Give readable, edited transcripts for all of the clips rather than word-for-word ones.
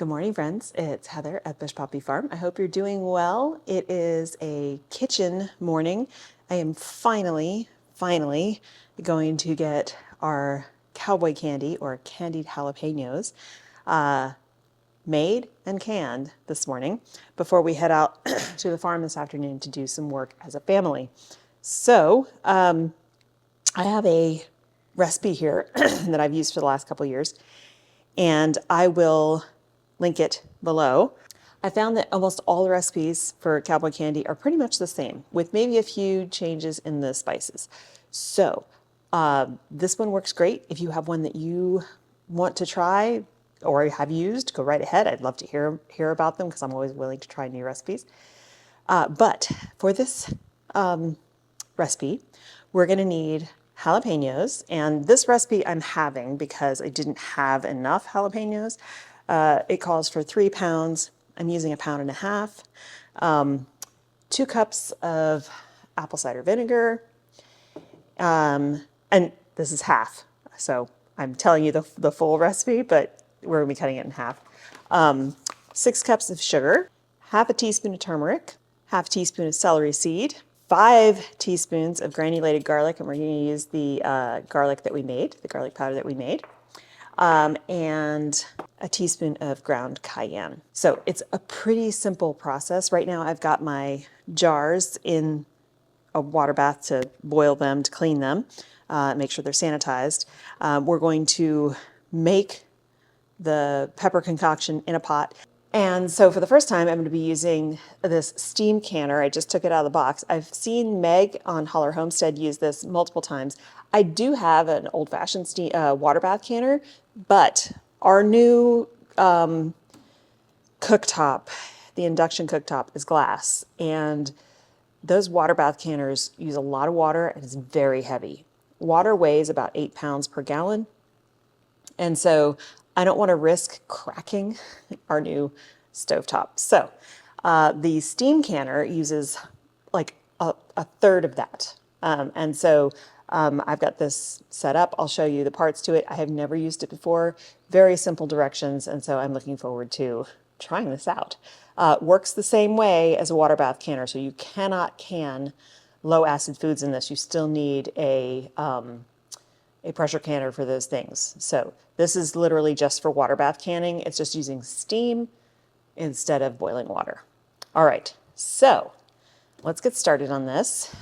Good morning, friends. It's Heather at Bush Poppy Farm. I hope you're doing well. It is a kitchen morning. I am finally going to get our cowboy candy or candied jalapenos made and canned this morning before we head out to the farm this afternoon to do some work as a family. So I have a recipe here that I've used for the last couple of years, and I will link it below. I found that almost all the recipes for cowboy candy are pretty much the same, with maybe a few changes in the spices. So this one works great. If you have one that you want to try or have used, go right ahead. I'd love to hear about them because I'm always willing to try new recipes. But for this recipe, we're going to need jalapenos, and this recipe I'm having because I didn't have enough jalapenos. It calls for 3 pounds. I'm using 1.5 pounds. 2 cups of apple cider vinegar, and this is half. So I'm telling you the full recipe, but we're gonna be cutting it in half. 6 cups of sugar, half a teaspoon of turmeric, half a teaspoon of celery seed, 5 teaspoons of granulated garlic, and we're going to use the garlic powder that we made, and a teaspoon of ground cayenne. So it's a pretty simple process. Right now I've got my jars in a water bath to boil them, to clean them, make sure they're sanitized. We're going to make the pepper concoction in a pot. And so for the first time, I'm going to be using this steam canner. I just took it out of the box. I've seen Meg on Holler Homestead use this multiple times. I do have an old-fashioned water bath canner, but our new cooktop, the induction cooktop, is glass. And those water bath canners use a lot of water and it's very heavy. Water weighs about 8 pounds per gallon. And so I don't want to risk cracking our new stovetop. So the steam canner uses like a third of that. And so I've got this set up. I'll show you the parts to it. I have never used it before. Very simple directions. And so I'm looking forward to trying this out. Works the same way as a water bath canner. So you cannot can low acid foods in this. You still need a pressure canner for those things. So this is literally just for water bath canning. It's just using steam instead of boiling water. All right, so let's get started on this.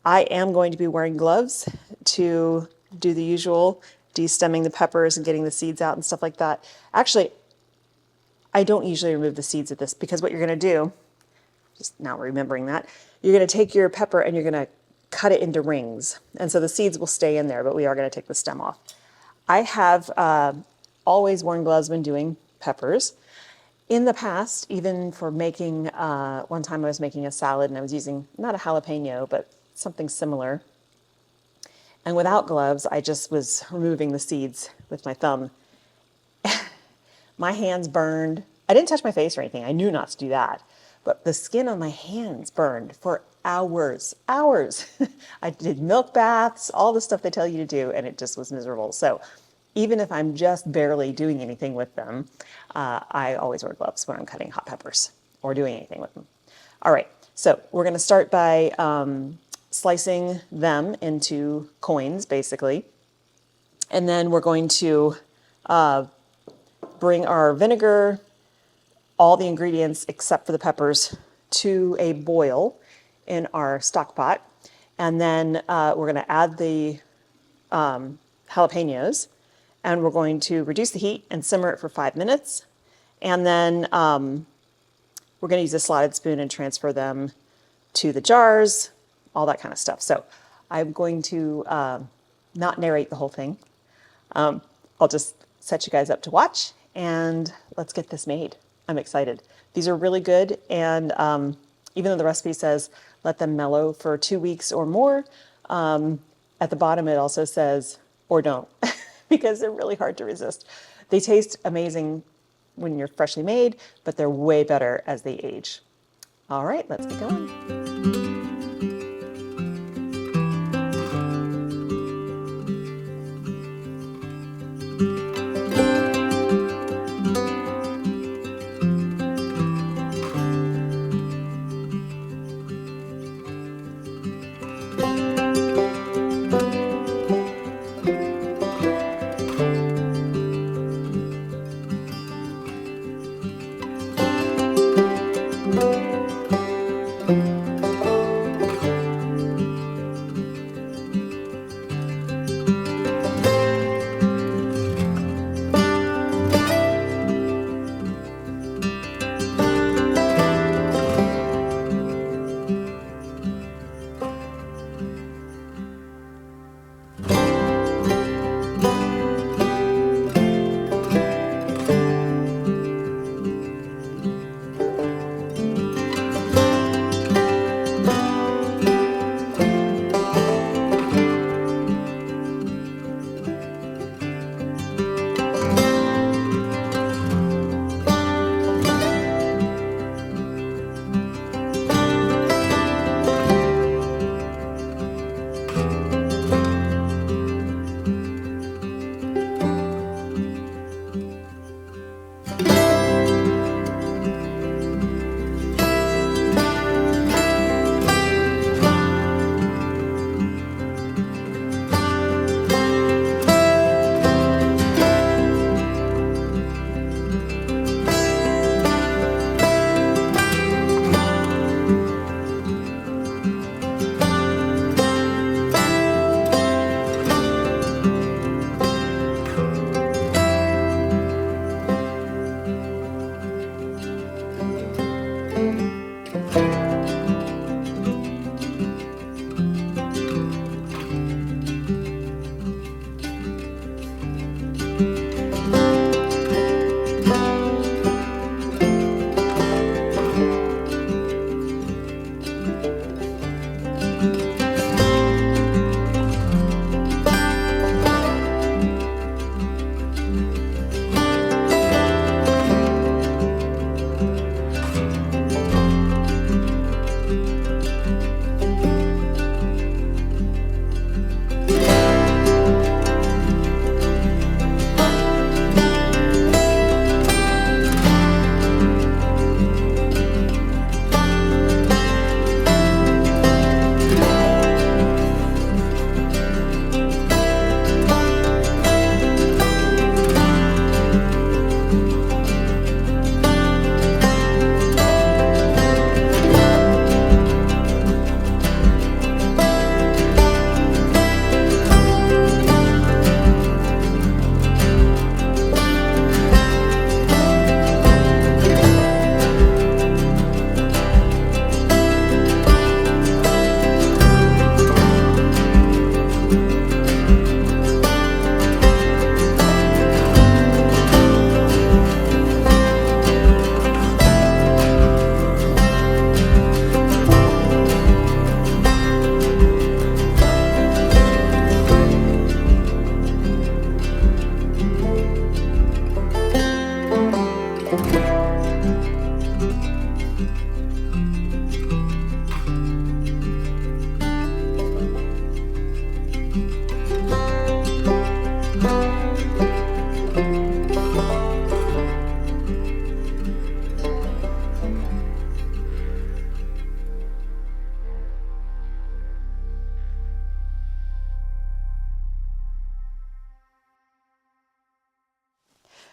I am going to be wearing gloves to do the usual de-stemming the peppers and getting the seeds out and stuff like that. Actually, I don't usually remove the seeds of this because what you're gonna do, just now remembering that, you're gonna take your pepper and you're gonna cut it into rings. And so the seeds will stay in there, but we are going to take the stem off. I have always worn gloves when doing peppers. In the past, even for making, one time I was making a salad and I was using not a jalapeno, but something similar. And without gloves, I just was removing the seeds with my thumb. My hands burned. I didn't touch my face or anything. I knew not to do that. But the skin on my hands burned for hours. I did milk baths, all the stuff they tell you to do, and it just was miserable. So even if I'm just barely doing anything with them, I always wear gloves when I'm cutting hot peppers or doing anything with them. All right, so we're going to start by slicing them into coins, basically. And then we're going to bring our vinegar, all the ingredients except for the peppers, to a boil in our stock pot. And then we're going to add the jalapenos, and we're going to reduce the heat and simmer it for 5 minutes. And then we're going to use a slotted spoon and transfer them to the jars, all that kind of stuff. So I'm going to not narrate the whole thing. I'll just set you guys up to watch, and let's get this made. I'm excited. These are really good, and even though the recipe says let them mellow for 2 weeks or more, at the bottom it also says, or don't, because they're really hard to resist. They taste amazing when you're freshly made, but they're way better as they age. All right, let's get going.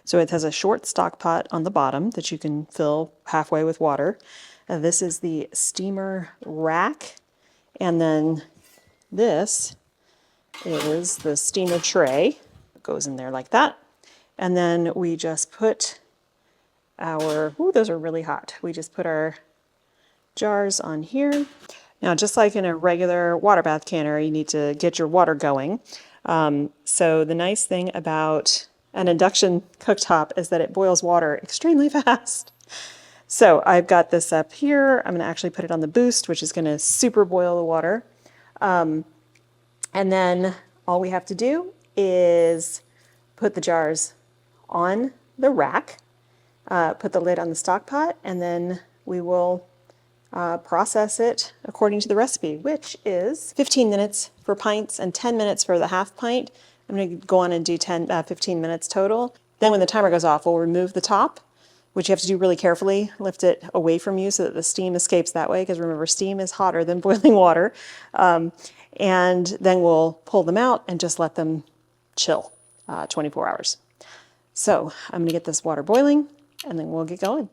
So it has a short stock pot on the bottom that you can fill halfway with water. This is the steamer rack. And then this is the steamer tray. It goes in there like that. And then we just put our, ooh, those are really hot. We just put our jars on here. Now, just like in a regular water bath canner, you need to get your water going. So the nice thing about an induction cooktop is that it boils water extremely fast. So I've got this up here. I'm going to actually put it on the boost, which is going to super boil the water. And then all we have to do is put the jars on the rack, put the lid on the stock pot, and then we will process it according to the recipe, which is 15 minutes for pints and 10 minutes for the half pint. I'm going to go on and do 15 minutes total. Then when the timer goes off, we'll remove the top, which you have to do really carefully. Lift it away from you so that the steam escapes that way, because remember, steam is hotter than boiling water. And then we'll pull them out and just let them chill 24 hours. So I'm going to get this water boiling, and then we'll get going.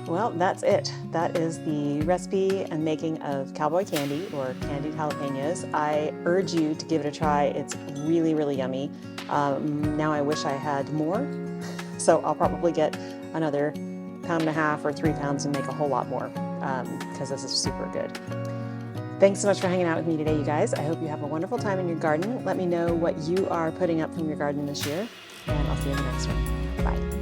Well, that's it. That is the recipe and making of cowboy candy or candied jalapenos. I urge you to give it a try. It's really, really yummy. Now I wish I had more, so I'll probably get another 1.5 pounds or 3 pounds and make a whole lot more because this is super good. Thanks so much for hanging out with me today, you guys. I hope you have a wonderful time in your garden. Let me know what you are putting up from your garden this year, and I'll see you in the next one. Bye.